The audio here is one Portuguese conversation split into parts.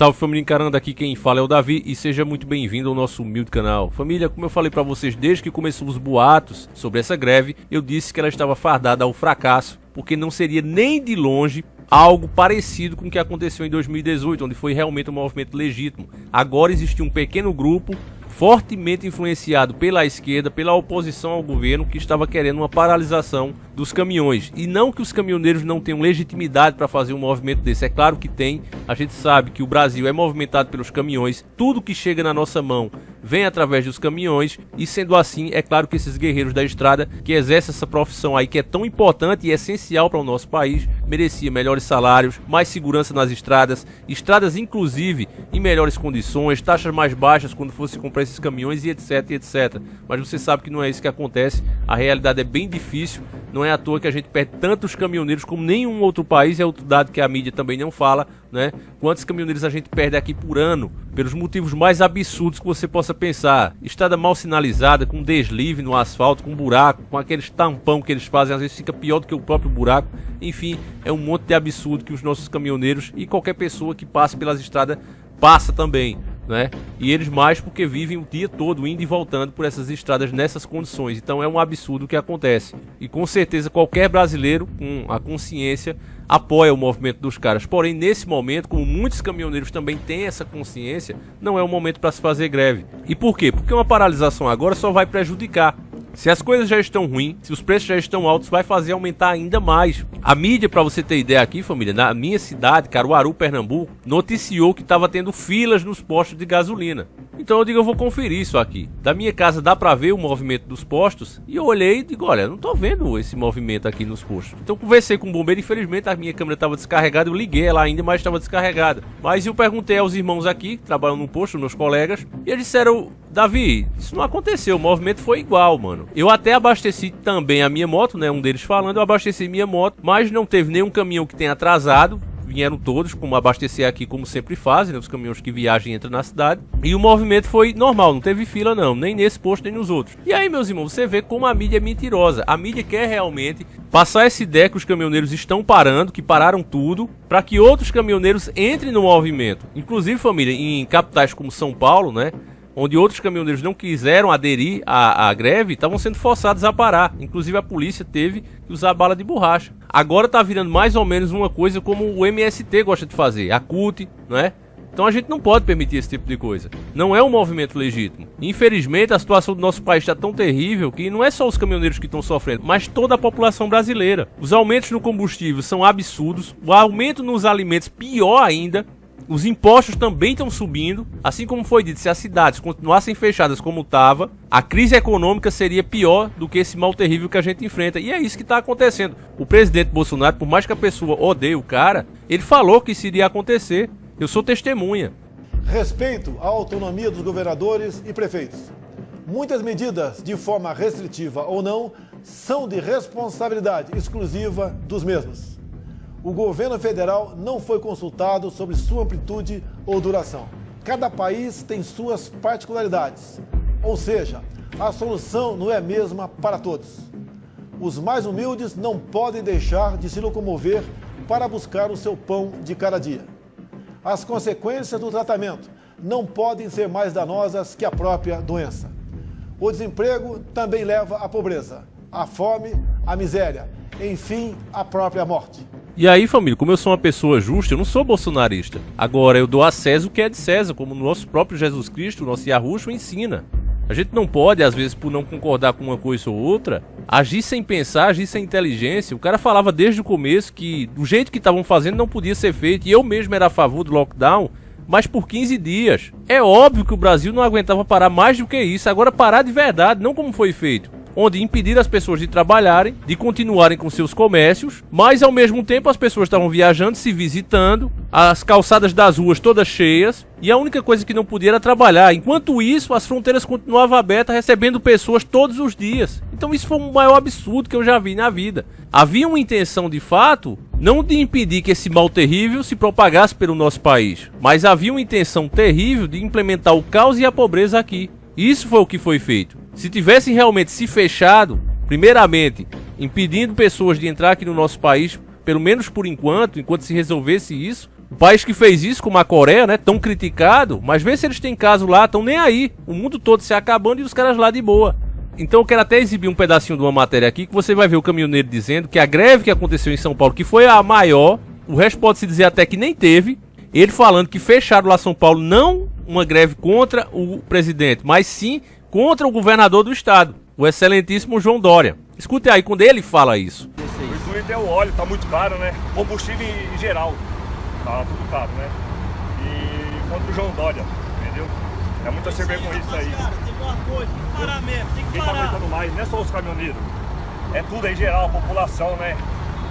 Salve família Encarando, aqui quem fala é o Davi e seja muito bem-vindo ao nosso humilde canal. Família, como eu falei pra vocês desde que começou os boatos sobre essa greve, eu disse que ela estava fardada ao fracasso, porque não seria nem de longe algo parecido com o que aconteceu em 2018, onde foi realmente um movimento legítimo. Agora existe um pequeno grupo fortemente influenciado pela esquerda, pela oposição ao governo, que estava querendo uma paralisação dos caminhões. E não que os caminhoneiros não tenham legitimidade para fazer um movimento desse, é claro que tem. A gente sabe que o Brasil é movimentado pelos caminhões, tudo que chega na nossa mão vem através dos caminhões, e sendo assim, é claro que esses guerreiros da estrada, que exercem essa profissão aí que é tão importante e essencial para o nosso país, merecia melhores salários, mais segurança nas estradas, estradas inclusive em melhores condições, taxas mais baixas quando fosse comprar esses caminhões e etc, etc. Mas você sabe que não é isso que acontece, a realidade é bem difícil, não é à toa que a gente perde tantos caminhoneiros como nenhum outro país, é outro dado que a mídia também não fala, né? Quantos caminhoneiros a gente perde aqui por ano, pelos motivos mais absurdos que você possa pensar. Estrada mal sinalizada, com deslive no asfalto, com buraco, com aqueles tampão que eles fazem, às vezes fica pior do que o próprio buraco. Enfim, é um monte de absurdo que os nossos caminhoneiros e qualquer pessoa que passe pelas estradas passa também, né? E eles mais porque vivem o dia todo indo e voltando por essas estradas nessas condições. Então é um absurdo o que acontece. E com certeza qualquer brasileiro com a consciência apoia o movimento dos caras. Porém, nesse momento, como muitos caminhoneiros também têm essa consciência, não é o momento para se fazer greve. E por quê? Porque uma paralisação agora só vai prejudicar. Se as coisas já estão ruins, se os preços já estão altos, vai fazer aumentar ainda mais. A mídia, para você ter ideia aqui, família, na minha cidade, Caruaru, Pernambuco, noticiou que estava tendo filas nos postos de gasolina. Então eu digo, eu vou conferir isso aqui. Da minha casa dá para ver o movimento dos postos, e eu olhei e digo, olha, não tô vendo esse movimento aqui nos postos. Então conversei com o bombeiro, infelizmente a minha câmera estava descarregada, eu liguei ela ainda, mas estava descarregada. Mas eu perguntei aos irmãos aqui, que trabalham no posto, meus colegas, e eles disseram, Davi, isso não aconteceu, o movimento foi igual, mano. Eu até abasteci também a minha moto, né, um deles falando, eu abasteci minha moto, mas não teve nenhum caminhão que tenha atrasado. Vieram todos, como abastecer aqui, como sempre fazem, né, os caminhões que viajam e entram na cidade. E o movimento foi normal, não teve fila não, nem nesse posto, nem nos outros. E aí, meus irmãos, você vê como a mídia é mentirosa. A mídia quer realmente passar essa ideia que os caminhoneiros estão parando, que pararam tudo, para que outros caminhoneiros entrem no movimento. Inclusive, família, em capitais como São Paulo, né, onde outros caminhoneiros não quiseram aderir à greve, estavam sendo forçados a parar. Inclusive a polícia teve que usar bala de borracha. Agora tá virando mais ou menos uma coisa como o MST gosta de fazer, a CUT, não é? Então a gente não pode permitir esse tipo de coisa. Não é um movimento legítimo. Infelizmente a situação do nosso país está tão terrível que não é só os caminhoneiros que estão sofrendo, mas toda a população brasileira. Os aumentos no combustível são absurdos, o aumento nos alimentos pior ainda. Os impostos também estão subindo, assim como foi dito, se as cidades continuassem fechadas como estava, a crise econômica seria pior do que esse mal terrível que a gente enfrenta. E é isso que está acontecendo. O presidente Bolsonaro, por mais que a pessoa odeie o cara, ele falou que isso iria acontecer. Eu sou testemunha. Respeito à autonomia dos governadores e prefeitos. Muitas medidas, de forma restritiva ou não, são de responsabilidade exclusiva dos mesmos. O governo federal não foi consultado sobre sua amplitude ou duração. Cada país tem suas particularidades, ou seja, a solução não é a mesma para todos. Os mais humildes não podem deixar de se locomover para buscar o seu pão de cada dia. As consequências do tratamento não podem ser mais danosas que a própria doença. O desemprego também leva à pobreza, à fome, à miséria, enfim, à própria morte. E aí, família, como eu sou uma pessoa justa, eu não sou bolsonarista. Agora, eu dou a César o que é de César, como o nosso próprio Jesus Cristo, o nosso Yahushua, ensina. A gente não pode, às vezes, por não concordar com uma coisa ou outra, agir sem pensar, agir sem inteligência. O cara falava desde o começo que do jeito que estavam fazendo não podia ser feito. E eu mesmo era a favor do lockdown, mas por 15 dias. É óbvio que o Brasil não aguentava parar mais do que isso. Agora parar de verdade, não como foi feito, onde impedir as pessoas de trabalharem, de continuarem com seus comércios, mas ao mesmo tempo as pessoas estavam viajando, se visitando, as calçadas das ruas todas cheias, e a única coisa que não podia era trabalhar. Enquanto isso, as fronteiras continuavam abertas, recebendo pessoas todos os dias. Então isso foi o maior absurdo que eu já vi na vida. Havia uma intenção de fato, não de impedir que esse mal terrível se propagasse pelo nosso país, mas havia uma intenção terrível de implementar o caos e a pobreza aqui. Isso foi o que foi feito. Se tivessem realmente se fechado, primeiramente, impedindo pessoas de entrar aqui no nosso país, pelo menos por enquanto se resolvesse isso, O país que fez isso, como a Coreia, né, tão criticado, mas vê se eles têm caso lá, tão nem aí. O mundo todo se acabando e os caras lá de boa. Então eu quero até exibir um pedacinho de uma matéria aqui, que você vai ver o caminhoneiro dizendo que a greve que aconteceu em São Paulo, que foi a maior, o resto pode-se dizer até que nem teve, ele falando que fecharam lá São Paulo não uma greve contra o presidente, mas sim contra o governador do estado, o excelentíssimo João Dória. Escute aí quando ele fala isso. O intuito é o óleo, tá muito caro, né? Combustível em geral, tá tudo caro, né? E contra o João Dória, entendeu? É muita cerveja com isso aí. Cara, tem uma coisa, tem que parar mesmo, tem que Quem parar. tá aguentando mais, não é só os caminhoneiros, é tudo em geral, a população, né?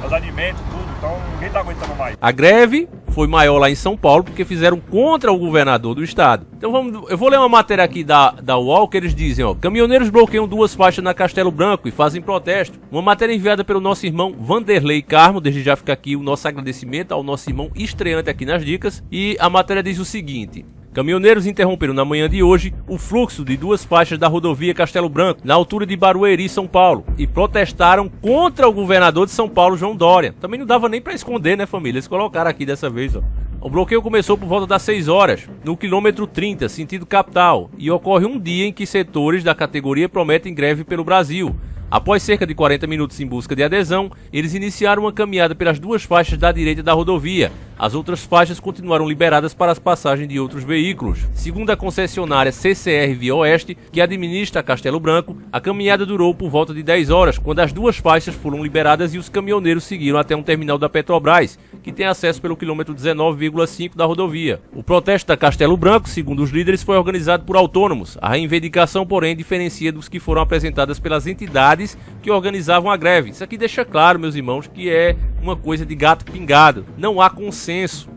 Os alimentos, tudo, então ninguém tá aguentando mais. A greve foi maior lá em São Paulo porque fizeram contra o governador do estado. Então eu vou ler uma matéria aqui da UOL que eles dizem, ó, caminhoneiros bloqueiam 2 faixas na Castelo Branco e fazem protesto. Uma matéria enviada pelo nosso irmão Vanderlei Carmo, desde já fica aqui o nosso agradecimento ao nosso irmão estreante aqui nas dicas, e a matéria diz o seguinte: caminhoneiros interromperam na manhã de hoje o fluxo de 2 faixas da rodovia Castelo Branco, na altura de Barueri, São Paulo, e protestaram contra o governador de São Paulo, João Dória. Também não dava nem pra esconder, né, família? Eles colocaram aqui dessa vez, ó. O bloqueio começou por volta das 6 horas, no quilômetro 30, sentido capital, e ocorre um dia em que setores da categoria prometem greve pelo Brasil. Após cerca de 40 minutos em busca de adesão, eles iniciaram uma caminhada pelas 2 faixas da direita da rodovia. As outras faixas continuaram liberadas para as passagens de outros veículos. Segundo a concessionária CCR Via Oeste, que administra Castelo Branco, a caminhada durou por volta de 10 horas, quando as 2 faixas foram liberadas e os caminhoneiros seguiram até um terminal da Petrobras, que tem acesso pelo quilômetro 19,5 da rodovia. O protesto da Castelo Branco, segundo os líderes, foi organizado por autônomos. A reivindicação, porém, diferencia dos que foram apresentadas pelas entidades que organizavam a greve. Isso aqui deixa claro, meus irmãos, que é uma coisa de gato pingado. Não há consenso.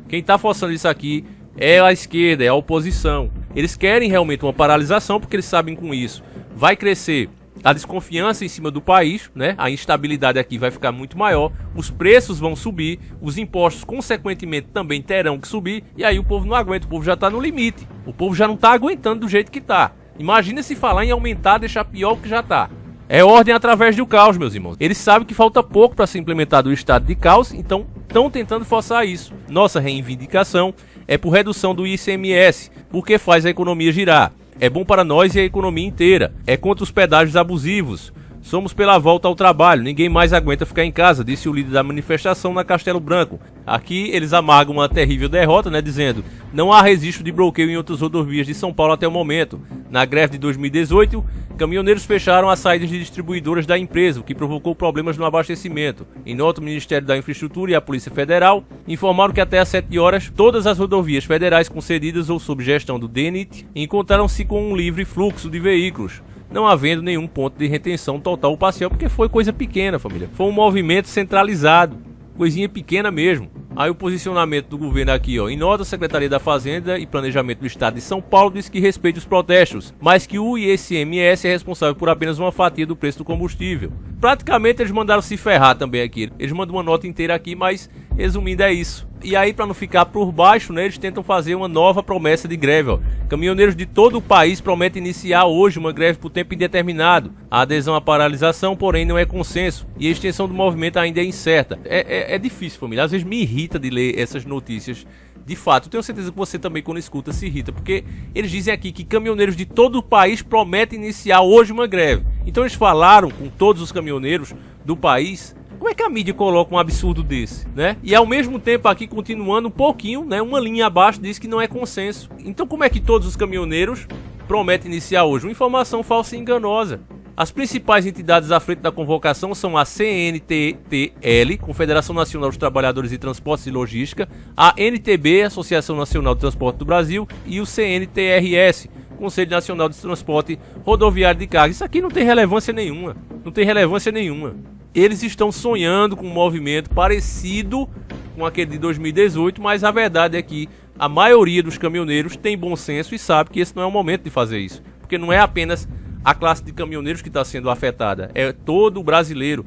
Quem está forçando isso aqui é a esquerda, é a oposição. Eles querem realmente uma paralisação porque eles sabem com isso vai crescer a desconfiança em cima do país, né? A instabilidade aqui vai ficar muito maior, os preços vão subir, os impostos consequentemente também terão que subir, e aí o povo não aguenta, o povo já está no limite, o povo já não está aguentando do jeito que está. Imagina se falar em aumentar, deixar pior o que já está. É ordem através do caos, meus irmãos. Eles sabem que falta pouco para ser implementado o estado de caos, então estão tentando forçar isso. Nossa reivindicação é por redução do ICMS, porque faz a economia girar. É bom para nós e a economia inteira. É contra os pedágios abusivos. Somos pela volta ao trabalho. Ninguém mais aguenta ficar em casa, disse o líder da manifestação na Castelo Branco. Aqui eles amargam uma terrível derrota, né, dizendo: não há registro de bloqueio em outras rodovias de São Paulo até o momento. Na greve de 2018, caminhoneiros fecharam as saídas de distribuidoras da empresa, o que provocou problemas no abastecimento. Em nota, o Ministério da Infraestrutura e a Polícia Federal informaram que até às 7 horas, todas as rodovias federais concedidas ou sob gestão do DENIT encontraram-se com um livre fluxo de veículos, não havendo nenhum ponto de retenção total ou parcial, porque foi coisa pequena, família. Foi um movimento centralizado, coisinha pequena mesmo. Aí o posicionamento do governo aqui, ó. Em nota, a Secretaria da Fazenda e Planejamento do Estado de São Paulo diz que respeita os protestos, mas que o ICMS é responsável por apenas uma fatia do preço do combustível. Praticamente eles mandaram se ferrar também aqui. Eles mandam uma nota inteira aqui, mas resumindo é isso. E aí, para não ficar por baixo, né, eles tentam fazer uma nova promessa de greve, ó. Caminhoneiros de todo o país prometem iniciar hoje uma greve por tempo indeterminado. A adesão à paralisação, porém, não é consenso e a extensão do movimento ainda é incerta. É difícil, família. Às vezes me irrita de ler essas notícias. De fato, eu tenho certeza que você também, quando escuta, se irrita, porque eles dizem aqui que caminhoneiros de todo o país prometem iniciar hoje uma greve. Então eles falaram com todos os caminhoneiros do país. Como é que a mídia coloca um absurdo desse, né? E ao mesmo tempo aqui, continuando um pouquinho, né, uma linha abaixo, diz que não é consenso. Então como é que todos os caminhoneiros prometem iniciar hoje? Uma informação falsa e enganosa. As principais entidades à frente da convocação são a CNTTL, Confederação Nacional dos Trabalhadores de Transportes e Logística, a NTB, Associação Nacional de Transporte do Brasil, e o CNTRS, Conselho Nacional de Transporte Rodoviário de Carga. Isso aqui não tem relevância nenhuma. Não tem relevância nenhuma. Eles estão sonhando com um movimento parecido com aquele de 2018, mas a verdade é que a maioria dos caminhoneiros tem bom senso e sabe que esse não é o momento de fazer isso. Porque não é apenas a classe de caminhoneiros que está sendo afetada, é todo o brasileiro.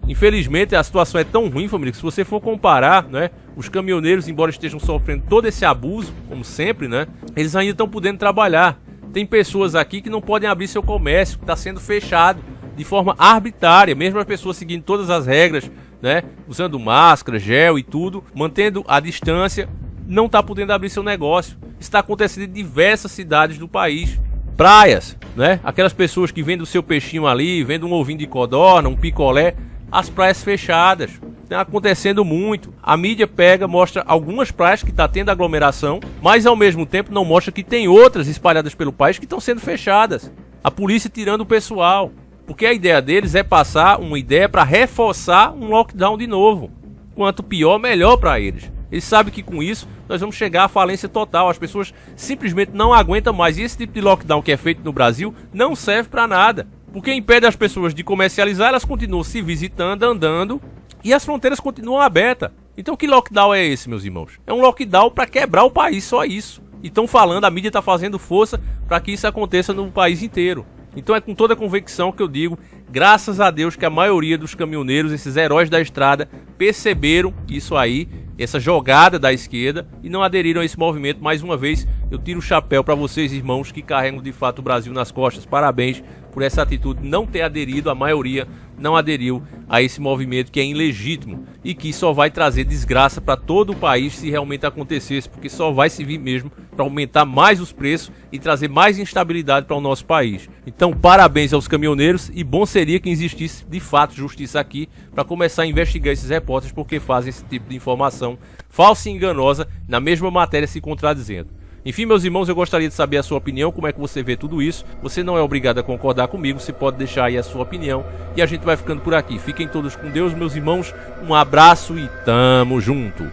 Infelizmente a situação é tão ruim, família, que se você for comparar, né, os caminhoneiros, embora estejam sofrendo todo esse abuso, como sempre, né, eles ainda estão podendo trabalhar. Tem pessoas aqui que não podem abrir seu comércio, que está sendo fechado de forma arbitrária, mesmo as pessoas seguindo todas as regras, né, usando máscara, gel e tudo, mantendo a distância. não está podendo abrir seu negócio. Está acontecendo em diversas cidades do país. Praias, né? Aquelas pessoas que vendem o seu peixinho ali, vendem um ovinho de codorna, um picolé, as praias fechadas. Está acontecendo muito. A mídia pega, mostra algumas praias que está tendo aglomeração, mas ao mesmo tempo não mostra que tem outras espalhadas pelo país que estão sendo fechadas. A polícia tirando o pessoal. Porque a ideia deles é passar uma ideia para reforçar um lockdown de novo. Quanto pior, melhor para eles. Eles sabem que com isso nós vamos chegar à falência total. As pessoas simplesmente não aguentam mais. E esse tipo de lockdown que é feito no Brasil não serve para nada. Porque impede as pessoas de comercializar, elas continuam se visitando, andando, e as fronteiras continuam abertas. Então que lockdown é esse, meus irmãos? É um lockdown para quebrar o país, só isso. E estão falando, a mídia está fazendo força para que isso aconteça no país inteiro. Então é com toda a convicção que eu digo, graças a Deus que a maioria dos caminhoneiros, esses heróis da estrada, perceberam isso aí, essa jogada da esquerda, e não aderiram a esse movimento. Mais uma vez, eu tiro o chapéu para vocês, irmãos, que carregam de fato o Brasil nas costas. Parabéns por essa atitude, não ter aderido, a maioria não aderiu a esse movimento que é ilegítimo e que só vai trazer desgraça para todo o país se realmente acontecesse, porque só vai servir mesmo para aumentar mais os preços e trazer mais instabilidade para o nosso país. Então, parabéns aos caminhoneiros, e bom seria que existisse de fato justiça aqui para começar a investigar esses repórteres, porque fazem esse tipo de informação falsa e enganosa, na mesma matéria se contradizendo. Enfim, meus irmãos, eu gostaria de saber a sua opinião, como é que você vê tudo isso. Você não é obrigado a concordar comigo, você pode deixar aí a sua opinião, e a gente vai ficando por aqui. Fiquem todos com Deus, meus irmãos, um abraço e tamo junto!